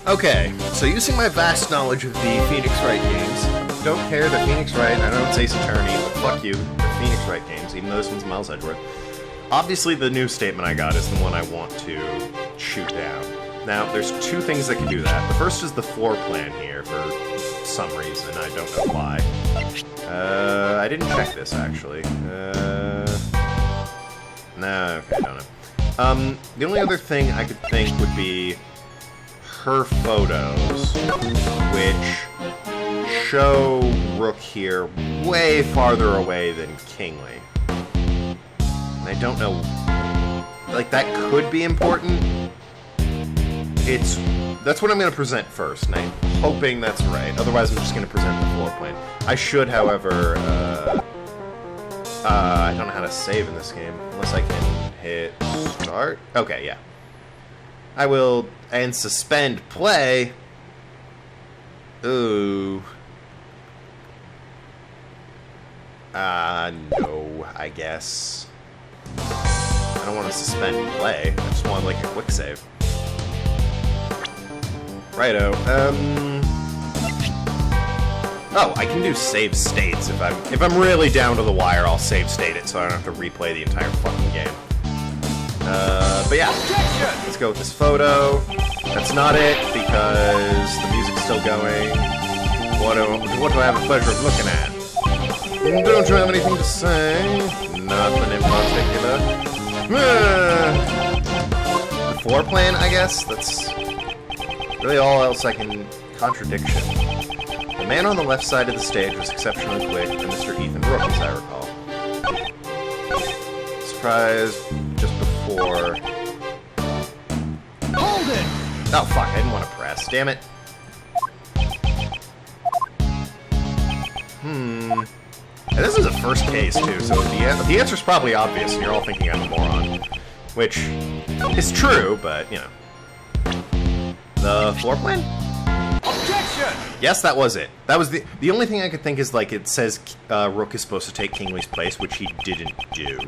Okay, so using my vast knowledge of the Phoenix Wright games, don't care that Phoenix Wright, I know it's Ace Attorney, but fuck you, the Phoenix Wright games, even though this one's Miles Edgeworth. Obviously, the new statement I got is the one I want to shoot down. Now, there's two things that can do that. The first is the floor plan here, for some reason, I don't know why. I didn't check this, actually. Nah, okay, I don't know. The only other thing I could think would be her photos, which show Rook here way farther away than Kingly. And I don't know, like, that could be important. That's what I'm going to present first, and I'm hoping that's right. Otherwise, I'm just going to present the floor plan. I should, however, I don't know how to save in this game, unless I can hit start. Okay, yeah. I will, and suspend play. Ooh. No, I guess. I don't want to suspend play. I just want, like, a quick save. Righto, oh, I can do save states if I'm really down to the wire. I'll save state it so I don't have to replay the entire fucking game. But yeah, let's go with this photo. That's not it because the music's still going. What do I have the pleasure of looking at? Don't you have anything to say? Nothing in particular. The floor plan, I guess. That's really all else I can... Contradiction. The man on the left side of the stage was exceptionally quick, and Mr. Ethan Rook, as I recall. Surprise, just before... Hold it! Oh, fuck, I didn't want to press. Damn it. And this is a first case, too, so the answer's probably obvious, and you're all thinking I'm a moron. Which is true, but, you know. The floor plan? Objection! Yes, that was it. That was the only thing I could think is, like, it says Rook is supposed to take Kingly's place, which he didn't do.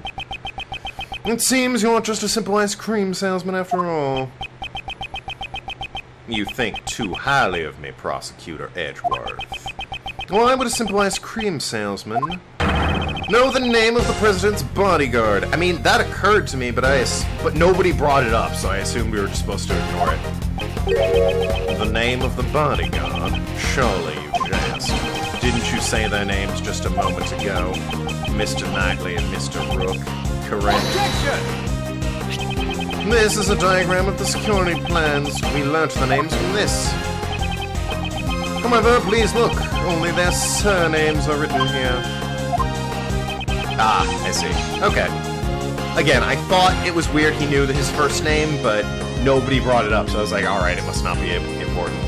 It seems you're just a simple ice cream salesman after all. You think too highly of me, Prosecutor Edgeworth. Why would a simple ice cream salesman know the name of the president's bodyguard? I mean, that occurred to me, but nobody brought it up, so I assumed we were just supposed to ignore it. The name of the bodyguard? Surely you jest. Didn't you say their names just a moment ago? Mr. Knightley and Mr. Rook, correct? Objection! This is a diagram of the security plans. We learnt the names from this. However, please look. Only their surnames are written here. Ah, I see. Okay. Again, I thought it was weird he knew his first name, but nobody brought it up, so I was like, alright, it must not be important.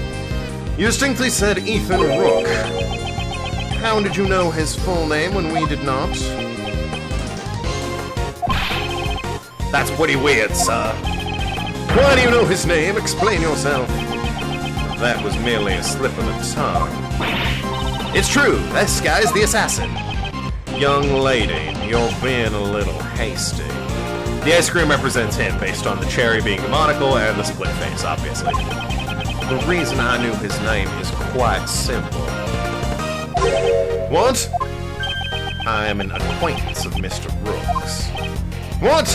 You distinctly said Ethan Rook. How did you know his full name when we did not? That's pretty weird, sir. Why do you know his name? Explain yourself. That was merely a slip of the tongue. It's true, this guy's the assassin. Young lady, you're being a little hasty. The ice cream represents him, based on the cherry being the monocle and the split face, obviously. The reason I knew his name is quite simple. What? I am an acquaintance of Mr. Rook's. What?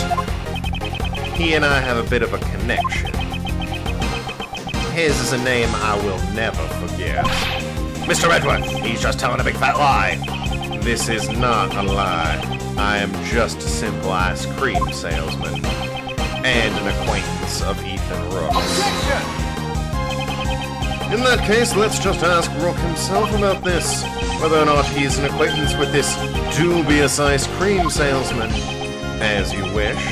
He and I have a bit of a connection. His is a name I will never forget. Mr. Edgeworth, he's just telling a big fat lie. This is not a lie. I am just a simple ice cream salesman. And an acquaintance of Ethan Rook. Objection! In that case, let's just ask Rook himself about this. Whether or not he's an acquaintance with this dubious ice cream salesman. As you wish.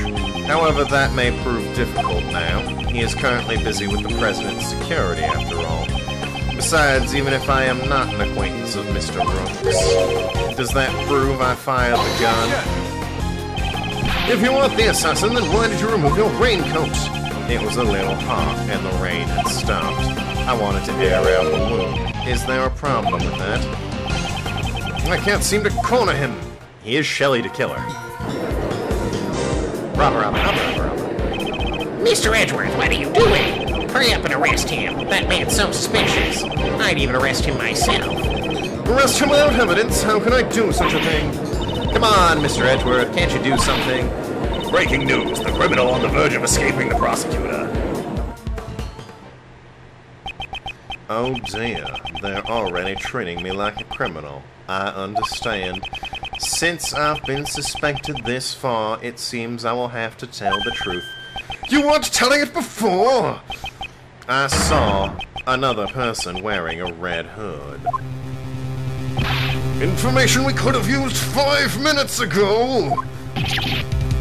However, that may prove difficult now. He is currently busy with the President's security, after all. Besides, even if I am not an acquaintance of Mr. Rook's, does that prove I fired the gun? If you weren't the assassin, then why did you remove your raincoat? It was a little hot, and the rain had stopped. I wanted to air out the wound. Is there a problem with that? I can't seem to corner him. He is Shelley to kill her. Robber. Mr. Edgeworth, what are you doing? Hurry up and arrest him. That man's so suspicious. I'd even arrest him myself. Arrest him without evidence? How can I do such a thing? Come on, Mr. Edgeworth, can't you do something? Breaking news, the criminal on the verge of escaping the prosecutor. Oh dear, they're already treating me like a criminal. I understand. Since I've been suspected this far, it seems I will have to tell the truth. You weren't telling it before! I saw another person wearing a red hood. Information we could have used 5 minutes ago!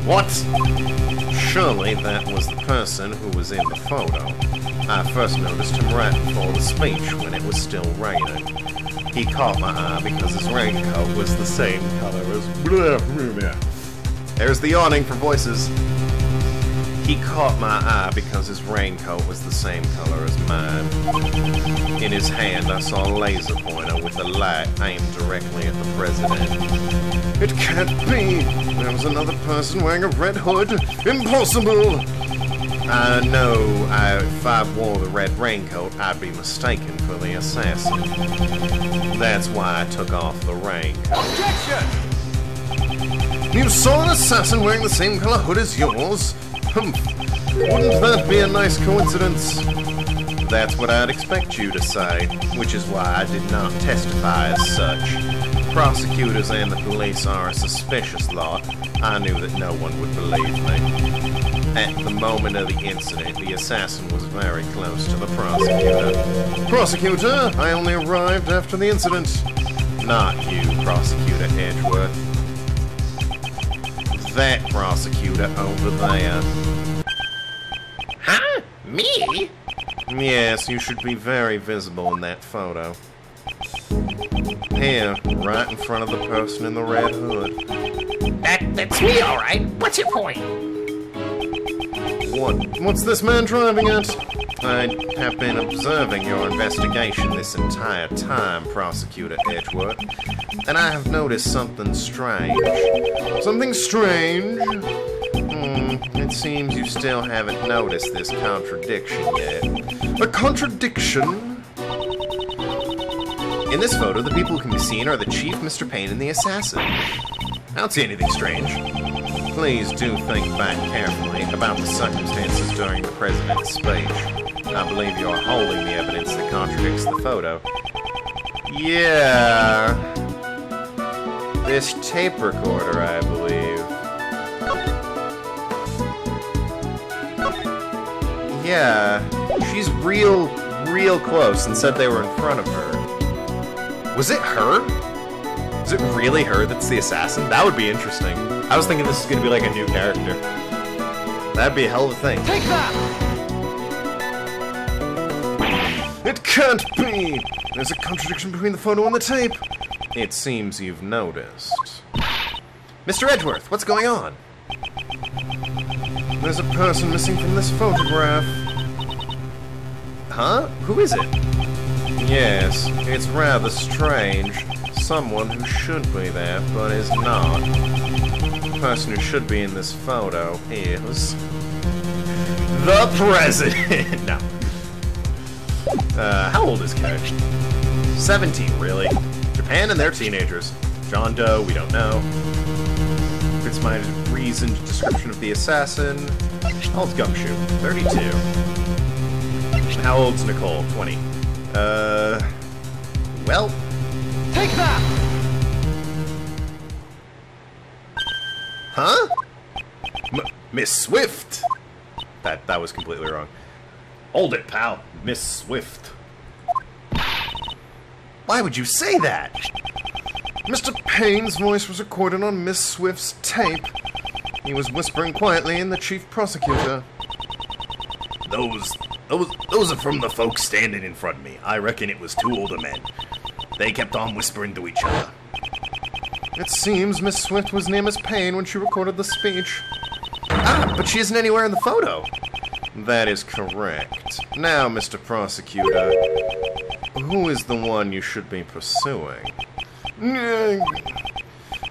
What? Surely that was the person who was in the photo. I first noticed him right before the speech when it was still raining. He caught my eye because his raincoat was the same color as... There's the awning for voices. He caught my eye because his raincoat was the same color as mine. In his hand, I saw a laser pointer with a light aimed directly at the president. It can't be! There was another person wearing a red hood! Impossible! I know if I wore the red raincoat, I'd be mistaken for the assassin. That's why I took off the raincoat. Objection! You saw an assassin wearing the same color hood as yours? Wouldn't that be a nice coincidence? That's what I'd expect you to say, which is why I did not testify as such. Prosecutors and the police are a suspicious lot. I knew that no one would believe me. At the moment of the incident, the assassin was very close to the prosecutor. Prosecutor, I only arrived after the incident. Not you, Prosecutor Edgeworth. That prosecutor over there. Huh? Me? Yes, you should be very visible in that photo. Here, right in front of the person in the red hood. That's me, all right. What's your point? What's this man driving at? I have been observing your investigation this entire time, Prosecutor Edgeworth, and I have noticed something strange. Something strange? It seems you still haven't noticed this contradiction yet. A contradiction? In this photo, the people who can be seen are the Chief, Mr. Payne, and the assassin. I don't see anything strange. Please do think back carefully about the circumstances during the President's speech. I believe you are holding the evidence that contradicts the photo. Yeah. This tape recorder, I believe. Yeah. She's real close and said they were in front of her. Was it her? Is it really her that's the assassin? That would be interesting. I was thinking this is going to be like a new character. That'd be a hell of a thing. Take that! It can't be! There's a contradiction between the photo and the tape. It seems you've noticed. Mr. Edgeworth, what's going on? There's a person missing from this photograph. Huh? Who is it? Yes, it's rather strange. Someone who should be there, but is not. The person who should be in this photo is... the President! No. How old is Coach? 17, really? Japan and their teenagers. John Doe, we don't know. Fits my reasoned description of the assassin. How old's Gumshoe? 32. How old's Nicole? 20. Well... Take that! Huh? Miss Swift! That was completely wrong. Hold it, pal. Miss Swift. Why would you say that? Mr. Payne's voice was recorded on Miss Swift's tape. He was whispering quietly in the chief prosecutor. Those are from the folks standing in front of me. I reckon it was two older men. They kept on whispering to each other. It seems Miss Swift was near Miss Payne when she recorded the speech. Ah, but she isn't anywhere in the photo. That is correct. Now, Mr. Prosecutor, who is the one you should be pursuing?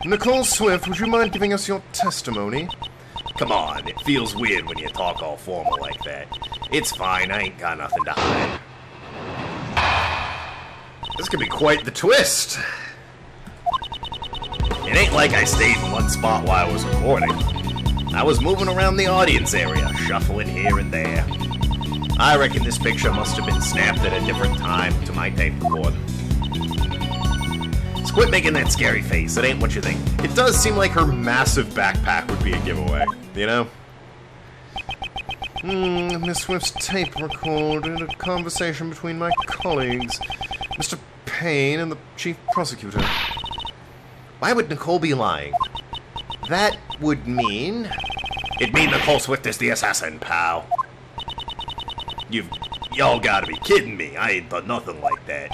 Nicole Swift, would you mind giving us your testimony? Come on, it feels weird when you talk all formal like that. It's fine, I ain't got nothing to hide. This could be quite the twist. It ain't like I stayed in one spot while I was recording. I was moving around the audience area, shuffling here and there. I reckon this picture must have been snapped at a different time to my tape recorder. So quit making that scary face, it ain't what you think. It does seem like her massive backpack would be a giveaway, you know? Miss Swift's tape recorded a conversation between my colleagues, Mr. Payne and the chief prosecutor. Why would Nicole be lying? That would mean... It'd mean Nicole Swift is the assassin, pal. Y'all gotta be kidding me. I ain't done nothing like that.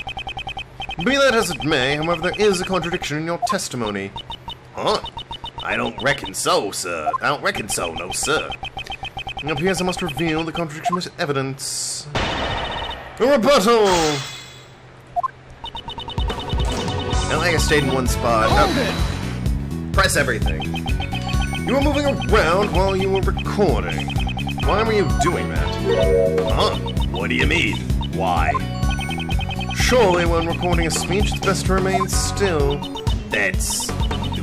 Be that as it may, however, there is a contradiction in your testimony. Huh? I don't reckon so, sir. I don't reckon so, no, sir. It appears I must reveal the contradiction with evidence. A rebuttal! Not like I stayed in one spot. Okay. Press everything. You were moving around while you were recording. Why were you doing that? Huh? What do you mean? Why? Surely when recording a speech, it's best to remain still. That's...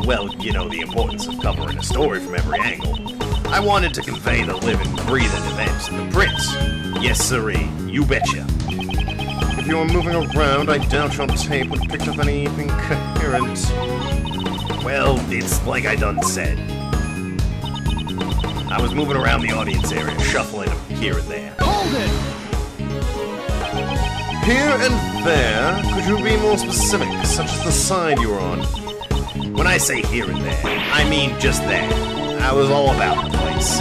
well, you know the importance of covering a story from every angle. I wanted to convey the living, breathing events in the print. Yes, sirree. You betcha. If you were moving around, I doubt your tape would have picked up anything coherent. Well, it's like I done said. I was moving around the audience area, shuffling here and there. Hold it! Here and there? Could you be more specific, such as the side you were on? When I say here and there, I mean just there. I was all about the place.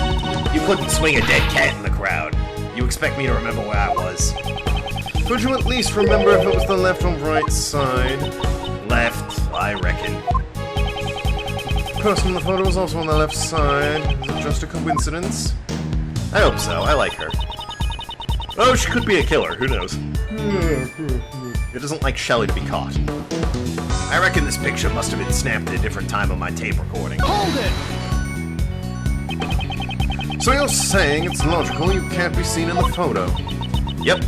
You couldn't swing a dead cat in the crowd. You expect me to remember where I was? Could you at least remember if it was the left or right side? Left, I reckon. The person in the photo was also on the left side. Is it just a coincidence? I hope so. I like her. Oh, she could be a killer. Who knows? It doesn't like Shelley to be caught. I reckon this picture must have been snapped at a different time on my tape recording. Hold it! So you're saying it's logical you can't be seen in the photo? Yep.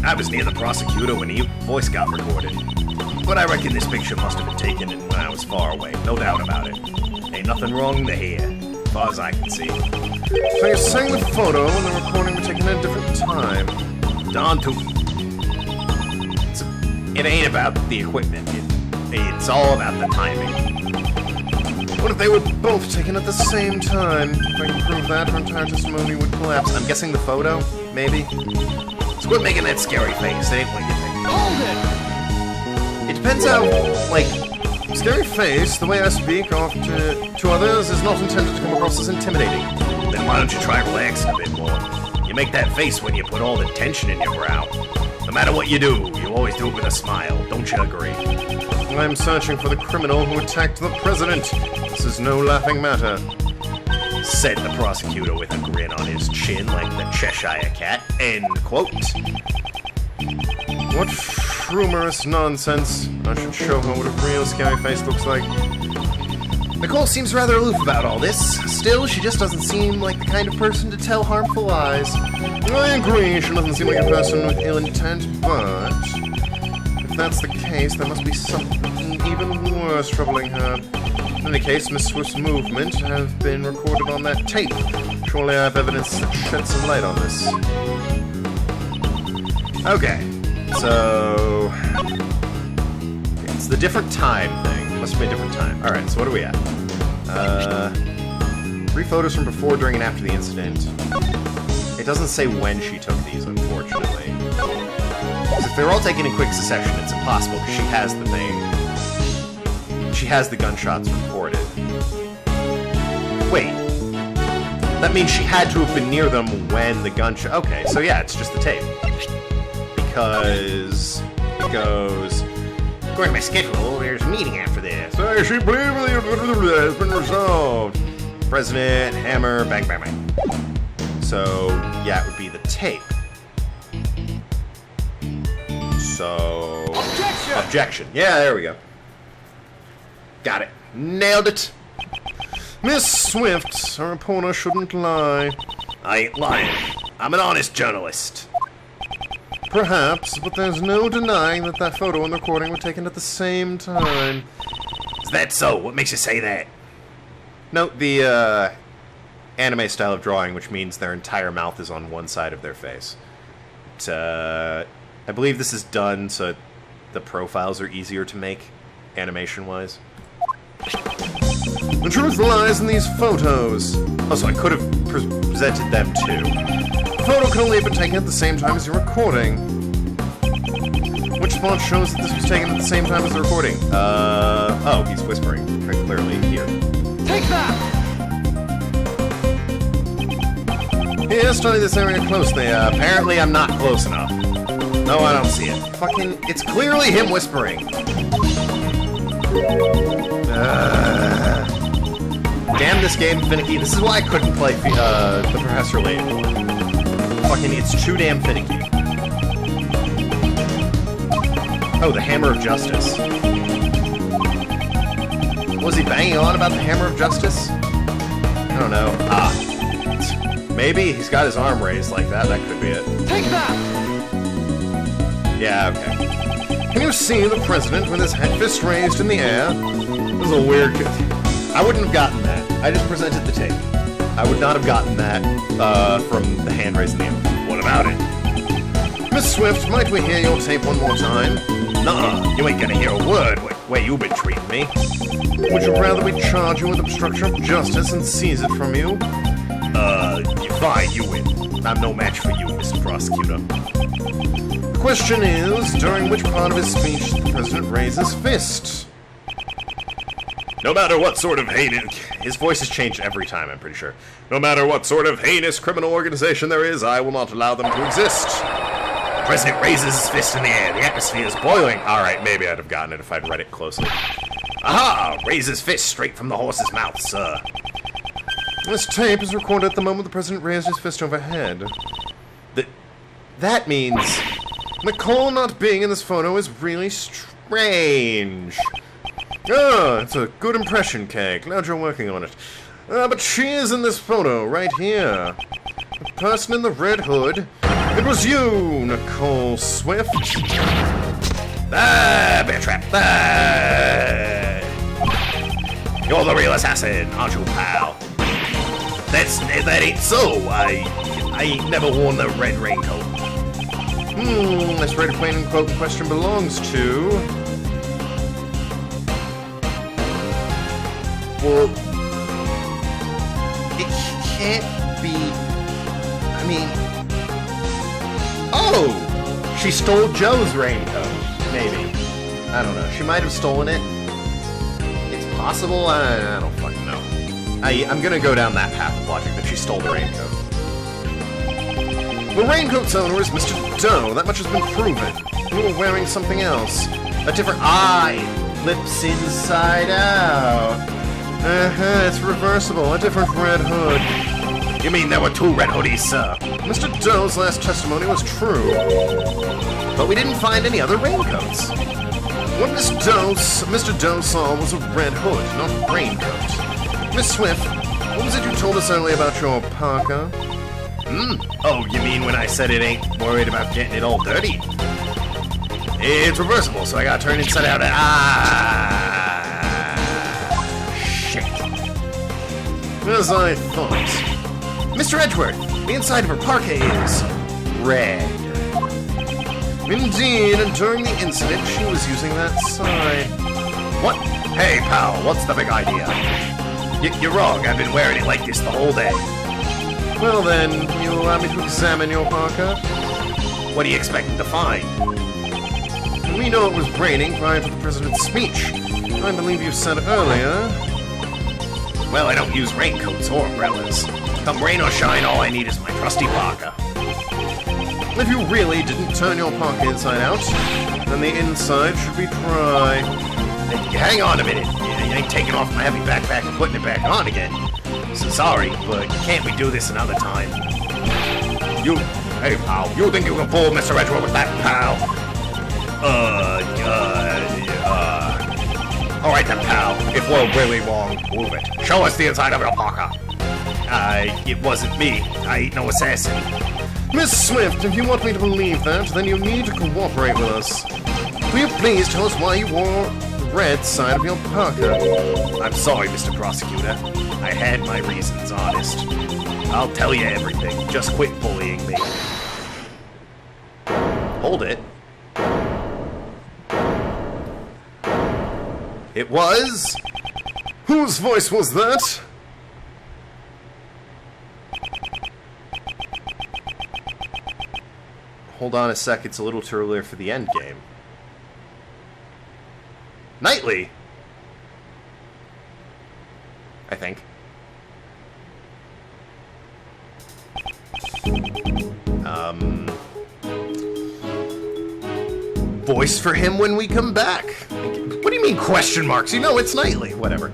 I was near the prosecutor when his voice got recorded. But I reckon this picture must have been taken when I was far away. No doubt about it. Ain't nothing wrong to here, as far as I can see. So you're saying the photo and the recording were taken at a different time? Darn tootin'. It ain't about the equipment. It's all about the timing. What if they were both taken at the same time? If I can prove that, her entire testimony would collapse. I'm guessing the photo? Maybe? So quit making that scary face. It ain't what you think. Hold it! It depends how, like... Scary face, the way I speak to others, is not intended to come across as intimidating. Then why don't you try relaxing a bit more? You make that face when you put all the tension in your brow. No matter what you do, you always do it with a smile. Don't you agree? I'm searching for the criminal who attacked the president. This is no laughing matter. Said the prosecutor with a grin on his chin like the Cheshire Cat. End quote. What humorous nonsense. I should show her what a real scary face looks like. Nicole seems rather aloof about all this. Still, she just doesn't seem like the kind of person to tell harmful lies. I agree, she doesn't seem like a person with ill intent, but... if that's the case, there must be something even worse troubling her. In any case, Miss Swift's movement has been recorded on that tape. Surely I have evidence that sheds some light on this. Okay, so... it's the different time thing. Must be a different time. Alright, so what are we at? 3 photos from before, during, and after the incident. It doesn't say when she took these, unfortunately. Because if they're all taken in quick succession, it's impossible, because she has the thing. She has the gunshots recorded. Wait. That means she had to have been near them when the gunshot... okay, so yeah, it's just the tape. Because... it goes... according to my schedule, there's a meeting after this. So she believes has been resolved. President, hammer, bang, bang, bang. So, yeah, it would be the tape. So... Objection! objection. Yeah, there we go. Got it. Nailed it. Miss Swift, a reporter shouldn't lie. I ain't lying. I'm an honest journalist. Perhaps, but there's no denying that that photo and the recording were taken at the same time. Is that so? What makes you say that? Note the anime style of drawing, which means their entire mouth is on one side of their face. I believe this is done so the profiles are easier to make, animation-wise. The truth lies in these photos. Also, I could have presented them too. The photo could only have been taken at the same time as your recording. Which spot shows that this was taken at the same time as the recording? Oh, he's whispering very clearly here. Take that! Here, study this area closely. Apparently I'm not close enough. No, I don't see it. Fucking, it's clearly him whispering. Damn this game, finicky. This is why I couldn't play the Professor Layton one. Fucking, it's too damn finicky. Oh, the Hammer of Justice. Was he banging on about the Hammer of Justice? I don't know. Maybe he's got his arm raised like that. That could be it. Take that! Yeah, okay. Can you see the president with his fist raised in the air? This is a weird... I wouldn't have gotten that. I just presented the tape. I would not have gotten that from the hand raised in the air. What about it? Miss Swift, might we hear your tape one more time? Nuh-uh. You ain't gonna hear a word. Way you been treating me. Would you rather we charge you with obstruction of justice and seize it from you? Fine, you win. I'm no match for you, Mr. Prosecutor. The question is, during which part of his speech did the president raise his fist? No matter what sort of heinous... His voice has changed every time, I'm pretty sure. No matter what sort of heinous criminal organization there is, I will not allow them to exist. The president raises his fist in the air. The atmosphere is boiling. Alright, maybe I'd have gotten it if I'd read it closely. Aha! Raise his fist straight from the horse's mouth, sir. This tape is recorded at the moment the president raised his fist overhead. That means Nicole not being in this photo is really strange. Ah, it's a good impression, Kay. Glad you're working on it. But she is in this photo, right here. The person in the red hood. It was you, Nicole Swift. Bear trap. You're the real assassin, aren't you, pal? That ain't so. I ain't never worn the red raincoat. This red raincoat question belongs to... Well, it can't be... I mean... Oh! She stole Joe's raincoat, maybe. I don't know. She might have stolen it. It's possible? I don't fucking know. I'm gonna go down that path of logic that she stole the raincoat. The raincoat's owner is Mr. Doe. That much has been proven. You were wearing something else. A different eye! Lips inside out. It's reversible. A different red hood. You mean there were two red hoodies, sir? Mr. Doe's last testimony was true. But we didn't find any other raincoats. What Mr. Doe saw was a red hood, not a raincoat. Miss Swift, what was it you told us earlier about your parka? Oh, you mean when I said it ain't worried about getting it all dirty? It's reversible, so I gotta turn inside out. Shit. As I thought. Mr. Edgeworth, the inside of her parka is red. Indeed, and during the incident, she was using that side. What? Hey, pal, what's the big idea? You're wrong. I've been wearing it like this the whole day. Well then, you allow me to examine your parka? What do you expect to find? We know it was raining prior to the president's speech. I believe you said earlier. Well, I don't use raincoats or umbrellas. Come rain or shine, all I need is my trusty parka. If you really didn't turn your parka inside out, then the inside should be dry. Hang on a minute. You ain't taking off my heavy backpack and putting it back on again. So sorry, but can't we do this another time? Hey pal, you think you can fool Mr. Edgeworth with that, pal? Alright then, pal. If we're really wrong, move it. Show us the inside of your parka. It wasn't me. I ain't no assassin. Miss Swift, if you want me to believe that, then you need to cooperate with us. Will you please tell us why you wore the red side of your parka? I'm sorry, Mr. Prosecutor. I had my reasons, honest. I'll tell you everything. Just quit bullying me. Hold it. It was... Whose voice was that? Hold on a sec, it's a little too early for the end game. Knightley! I think. Voice for him when we come back. What do you mean question marks? You know it's Knightley. Whatever.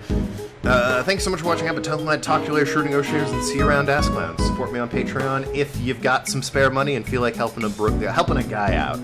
Thanks so much for watching. Have a Tokenlad. Talk to you later, shooting negotiators, and see you around Ask Clowns. Support me on Patreon if you've got some spare money and feel like helping a guy out.